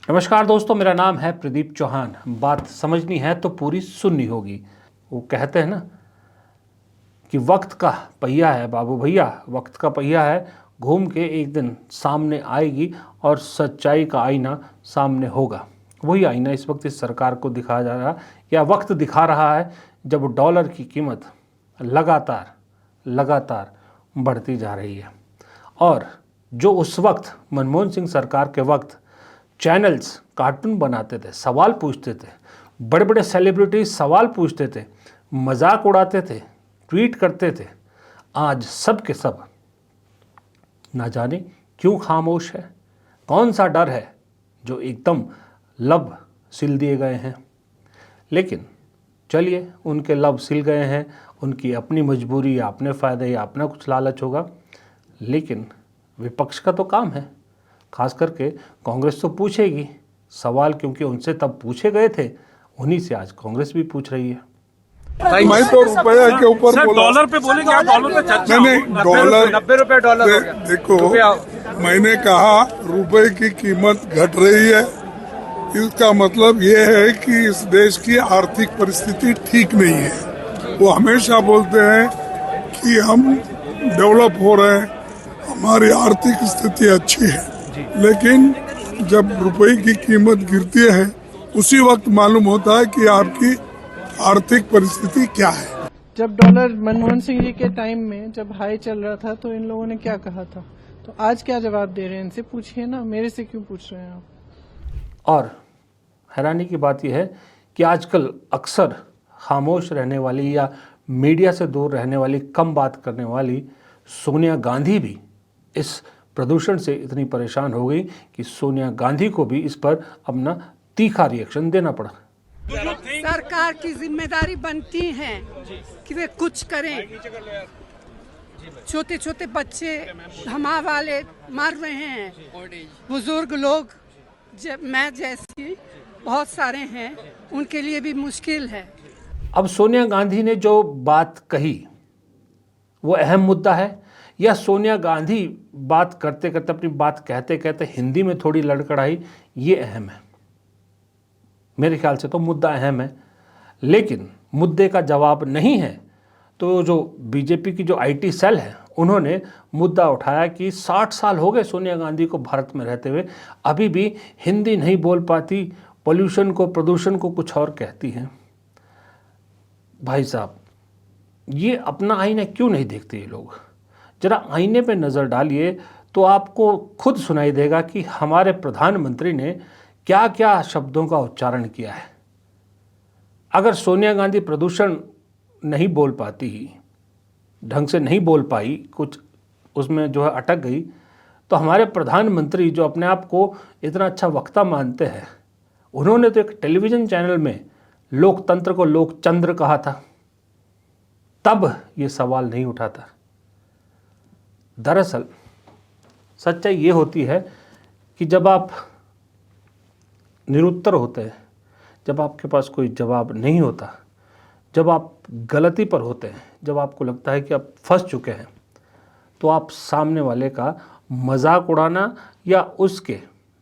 नमस्कार दोस्तों, मेरा नाम है प्रदीप चौहान। बात समझनी है तो पूरी सुननी होगी। वो कहते हैं ना कि वक्त का पहिया है बाबू भैया, वक्त का पहिया है, घूम के एक दिन सामने आएगी और सच्चाई का आईना सामने होगा। वही आईना इस वक्त इस सरकार को दिखाया जा रहा या वक्त दिखा रहा है, जब डॉलर की कीमत लगातार बढ़ती जा रही है। और जो उस वक्त मनमोहन सिंह सरकार के वक्त चैनल्स कार्टून बनाते थे, सवाल पूछते थे, बड़े बड़े सेलिब्रिटीज सवाल पूछते थे, मजाक उड़ाते थे, ट्वीट करते थे, आज सब के सब ना जाने क्यों खामोश है। कौन सा डर है जो एकदम लब सिल दिए गए हैं। लेकिन चलिए, उनके लब सिल गए हैं, उनकी अपनी मजबूरी या अपने फ़ायदे या अपना कुछ लालच होगा। लेकिन विपक्ष का तो काम है, खास करके कांग्रेस तो पूछेगी सवाल, क्योंकि उनसे तब पूछे गए थे, उन्हीं से आज कांग्रेस भी पूछ रही है। मैं तो रुपया के ऊपर बोला। डॉलर पे बोले क्या? डॉलर पे चर्चा नहीं, डॉलर 90 रुपए डॉलर हो गया। देखो, मैंने कहा रुपए की कीमत घट रही है, इसका मतलब ये है कि इस देश की आर्थिक परिस्थिति ठीक नहीं है। वो हमेशा बोलते हैं कि हम डेवलप हो रहे हैं, हमारी आर्थिक स्थिति अच्छी है, लेकिन जब रुपए की कीमत गिरती है उसी वक्त मालूम होता है कि आपकी आर्थिक परिस्थिति क्या है। जब डॉलर मनमोहन सिंह जी के टाइम में जब हाई चल रहा था तो इन लोगों ने क्या कहा था, तो आज क्या जवाब दे रहे हैं? इनसे पूछिए ना, मेरे से क्यों पूछ रहे हैं आप? और हैरानी की बात यह है कि आजकल अक्सर खामोश रहने वाली या मीडिया से दूर रहने वाली, कम बात करने वाली सोनिया गांधी भी इस प्रदूषण से इतनी परेशान हो गई कि सोनिया गांधी को भी इस पर अपना तीखा रिएक्शन देना पड़ा। सरकार की जिम्मेदारी बनती है कि वे कुछ करें। छोटे छोटे बच्चे धमा वाले मर रहे हैं, बुजुर्ग लोग मैं जैसी बहुत सारे हैं, उनके लिए भी मुश्किल है। अब सोनिया गांधी ने जो बात कही वो अहम मुद्दा है, या सोनिया गांधी बात करते करते, अपनी बात कहते कहते हिंदी में थोड़ी लड़खड़ाई, ये अहम है। मेरे ख्याल से तो मुद्दा अहम है, लेकिन मुद्दे का जवाब नहीं है। तो जो बीजेपी की जो आईटी सेल है, उन्होंने मुद्दा उठाया कि 60 साल हो गए सोनिया गांधी को भारत में रहते हुए, अभी भी हिंदी नहीं बोल पाती, पोल्यूशन को, प्रदूषण को कुछ और कहती हैं। भाई साहब, ये अपना आईना क्यों नहीं देखते ये लोग? जरा आईने पे नज़र डालिए तो आपको खुद सुनाई देगा कि हमारे प्रधानमंत्री ने क्या क्या शब्दों का उच्चारण किया है। अगर सोनिया गांधी प्रदूषण नहीं बोल पाती, ढंग से नहीं बोल पाई, कुछ उसमें जो है अटक गई, तो हमारे प्रधानमंत्री जो अपने आप को इतना अच्छा वक्ता मानते हैं, उन्होंने तो एक टेलीविज़न चैनल में लोकतंत्र को लोकचंद्र कहा था, तब ये सवाल नहीं उठाता। दरअसल सच्चाई ये होती है कि जब आप निरुत्तर होते हैं, जब आपके पास कोई जवाब नहीं होता, जब आप गलती पर होते हैं, जब आपको लगता है कि आप फंस चुके हैं, तो आप सामने वाले का मजाक उड़ाना या उसके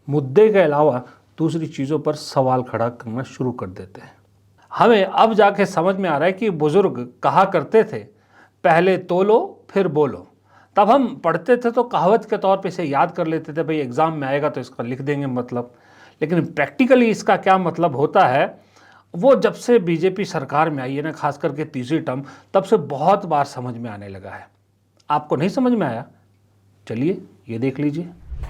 मुद्दे के अलावा दूसरी चीज़ों पर सवाल खड़ा करना शुरू कर देते हैं। हमें अब जाके समझ में आ रहा है कि बुजुर्ग कहा करते थे, पहले तोलो फिर बोलो। तब हम पढ़ते थे तो कहावत के तौर पे इसे याद कर लेते थे, भाई एग्ज़ाम में आएगा तो इसका लिख देंगे मतलब। लेकिन प्रैक्टिकली इसका क्या मतलब होता है, वो जब से बीजेपी सरकार में आई है ना, खास करके तीसरी टर्म, तब से बहुत बार समझ में आने लगा है। आपको नहीं समझ में आया? चलिए ये देख लीजिए।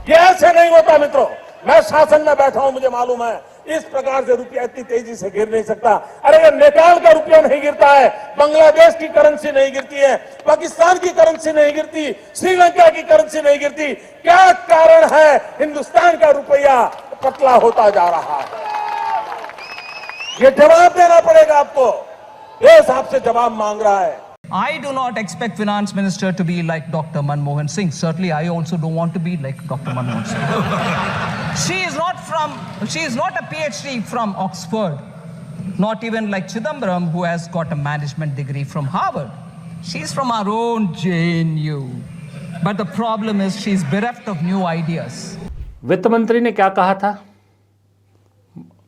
ये ऐसे नहीं होता मित्रों, मैं शासन में बैठा हूं, मुझे मालूम है इस प्रकार से रुपया इतनी तेजी से गिर नहीं सकता। अरे ये नेपाल का रुपया नहीं गिरता है, बांग्लादेश की करेंसी नहीं गिरती है, पाकिस्तान की करेंसी नहीं गिरती, श्रीलंका की करेंसी नहीं गिरती। क्या कारण है हिंदुस्तान का रुपया पतला होता जा रहा है? ये जवाब देना पड़ेगा आपको, देश आपसे जवाब मांग रहा है। I do not expect finance minister to be like Dr. Manmohan Singh. Certainly, I also don't want to be like Dr. Manmohan Singh. She is not a PhD from Oxford, not even like Chidambaram, who has got a management degree from Harvard. She's from our own JNU. But the problem is she's bereft of new ideas. वित्त मंत्री ने क्या कहा था?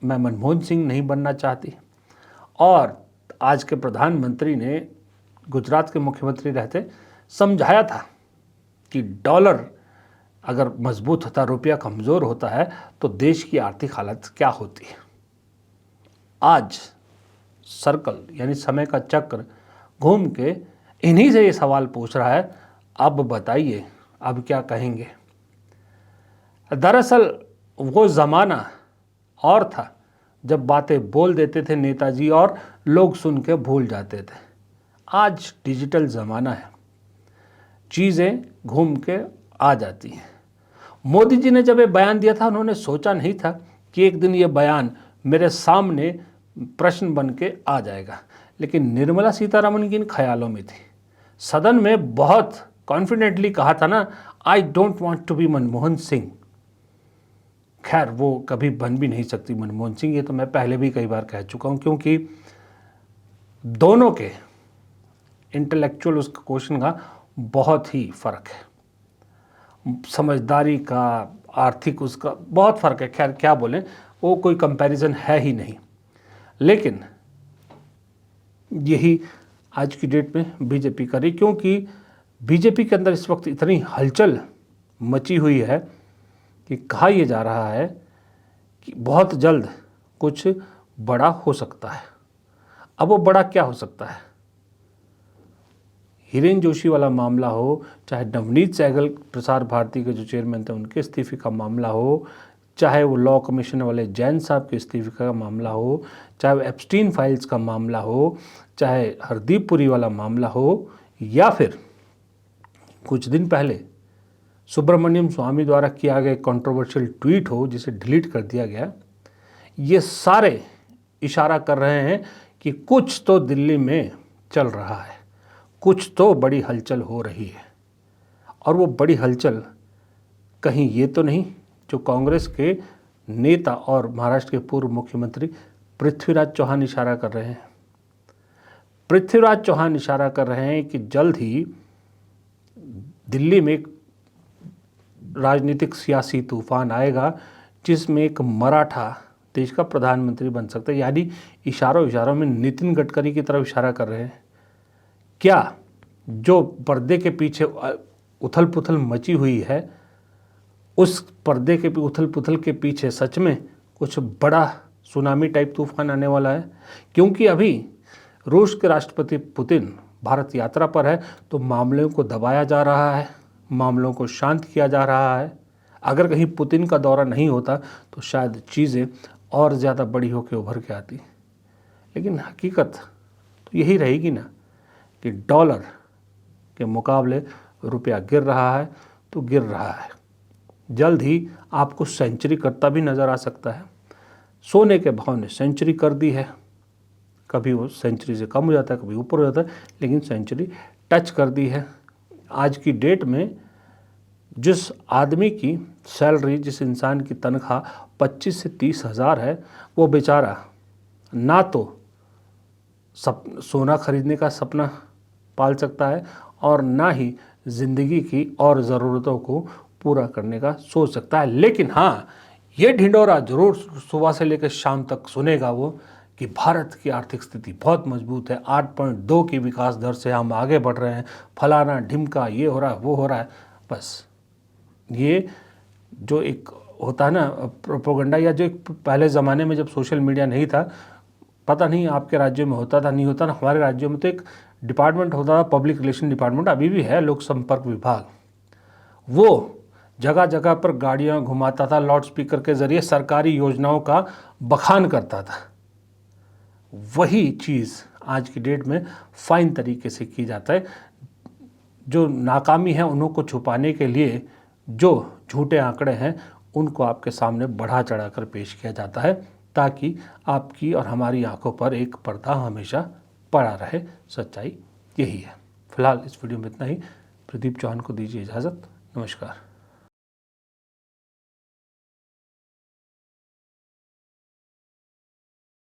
मैं मनमोहन सिंह नहीं बनना चाहती। और आज के प्रधानमंत्री ने गुजरात के मुख्यमंत्री रहते समझाया था कि डॉलर अगर मजबूत होता, रुपया कमज़ोर होता है तो देश की आर्थिक हालत क्या होती है। आज सर्कल यानी समय का चक्र घूम के इन्हीं से ये सवाल पूछ रहा है, अब बताइए अब क्या कहेंगे। दरअसल वो ज़माना और था जब बातें बोल देते थे नेताजी और लोग सुन के भूल जाते थे। आज डिजिटल ज़माना है, चीज़ें घूम के आ जाती हैं। मोदी जी ने जब ये बयान दिया था, उन्होंने सोचा नहीं था कि एक दिन ये बयान मेरे सामने प्रश्न बन के आ जाएगा, लेकिन निर्मला सीतारमण की इन ख्यालों में थी। सदन में बहुत कॉन्फिडेंटली कहा था ना, I don't want to be Manmohan Singh. खैर वो कभी बन भी नहीं सकती मनमोहन सिंह, ये तो मैं पहले भी कई बार कह चुका हूँ, क्योंकि दोनों के इंटेलेक्चुअल उस क्वेश्चन का बहुत ही फ़र्क है, समझदारी का, आर्थिक उसका बहुत फ़र्क है। खैर क्या बोलें, वो कोई कंपैरिजन है ही नहीं। लेकिन यही आज की डेट में बीजेपी करी, क्योंकि बीजेपी के अंदर इस वक्त इतनी हलचल मची हुई है कि कहा यह जा रहा है कि बहुत जल्द कुछ बड़ा हो सकता है। अब वो बड़ा क्या हो सकता है? हिरेन जोशी वाला मामला हो, चाहे नवनीत सहगल प्रसार भारती के जो चेयरमैन थे उनके इस्तीफे का मामला हो, चाहे वो लॉ कमीशन वाले जैन साहब के इस्तीफे का मामला हो, चाहे वो एप्स्टीन फाइल्स का मामला हो, चाहे हरदीप पुरी वाला मामला हो, या फिर कुछ दिन पहले सुब्रमण्यम स्वामी द्वारा किया गया कंट्रोवर्शियल ट्वीट हो जिसे डिलीट कर दिया गया, ये सारे इशारा कर रहे हैं कि कुछ तो दिल्ली में चल रहा है, कुछ तो बड़ी हलचल हो रही है। और वो बड़ी हलचल कहीं ये तो नहीं जो कांग्रेस के नेता और महाराष्ट्र के पूर्व मुख्यमंत्री पृथ्वीराज चौहान इशारा कर रहे हैं। पृथ्वीराज चौहान इशारा कर रहे हैं कि जल्द ही दिल्ली में एक राजनीतिक सियासी तूफान आएगा जिसमें एक मराठा देश का प्रधानमंत्री बन सकता है। यानी इशारों में नितिन गडकरी की तरफ इशारा कर रहे हैं। क्या जो पर्दे के पीछे उथल पुथल मची हुई है, उस पर्दे के उथल पुथल के पीछे सच में कुछ बड़ा सुनामी टाइप तूफान आने वाला है? क्योंकि अभी रूस के राष्ट्रपति पुतिन भारत यात्रा पर है, तो मामलों को दबाया जा रहा है, मामलों को शांत किया जा रहा है। अगर कहीं पुतिन का दौरा नहीं होता तो शायद चीज़ें और ज़्यादा बड़ी होकर उभर के आती। लेकिन हकीकत तो यही रहेगी ना कि डॉलर के मुकाबले रुपया गिर रहा है तो गिर रहा है। जल्द ही आपको सेंचुरी करता भी नज़र आ सकता है। सोने के भाव ने सेंचुरी कर दी है, कभी वो सेंचुरी से कम हो जाता है, कभी ऊपर हो जाता है, लेकिन सेंचुरी टच कर दी है। आज की डेट में जिस आदमी की सैलरी, जिस इंसान की तनख्वाह 25 से 30 हज़ार है, वो बेचारा ना तो सोना खरीदने का सपना पाल सकता है और ना ही ज़िंदगी की और ज़रूरतों को पूरा करने का सोच सकता है। लेकिन हाँ, ये ढिंढोरा ज़रूर सुबह से लेकर शाम तक सुनेगा वो कि भारत की आर्थिक स्थिति बहुत मजबूत है, 8.2 की विकास दर से हम आगे बढ़ रहे हैं, फलाना ढिमका, ये हो रहा है, वो हो रहा है। बस ये जो एक होता है ना प्रोपेगेंडा, या जो एक पहले ज़माने में जब सोशल मीडिया नहीं था, पता नहीं आपके राज्यों में होता था नहीं होता ना, हमारे राज्यों में तो एक डिपार्टमेंट होता था, पब्लिक रिलेशन डिपार्टमेंट, अभी भी है, लोक संपर्क विभाग। वो जगह जगह पर गाड़ियाँ घुमाता था, लाउड स्पीकर के ज़रिए सरकारी योजनाओं का बखान करता था। वही चीज़ आज की डेट में फाइन तरीके से की जाता है। जो नाकामी है उन्हों को छुपाने के लिए जो झूठे आंकड़े हैं उनको आपके सामने बढ़ा चढ़ा कर पेश किया जाता है, ताकि आपकी और हमारी आंखों पर एक पर्दा हमेशा पड़ा रहे। सच्चाई यही है। फिलहाल इस वीडियो में इतना ही। प्रदीप चौहान को दीजिए इजाज़त। नमस्कार।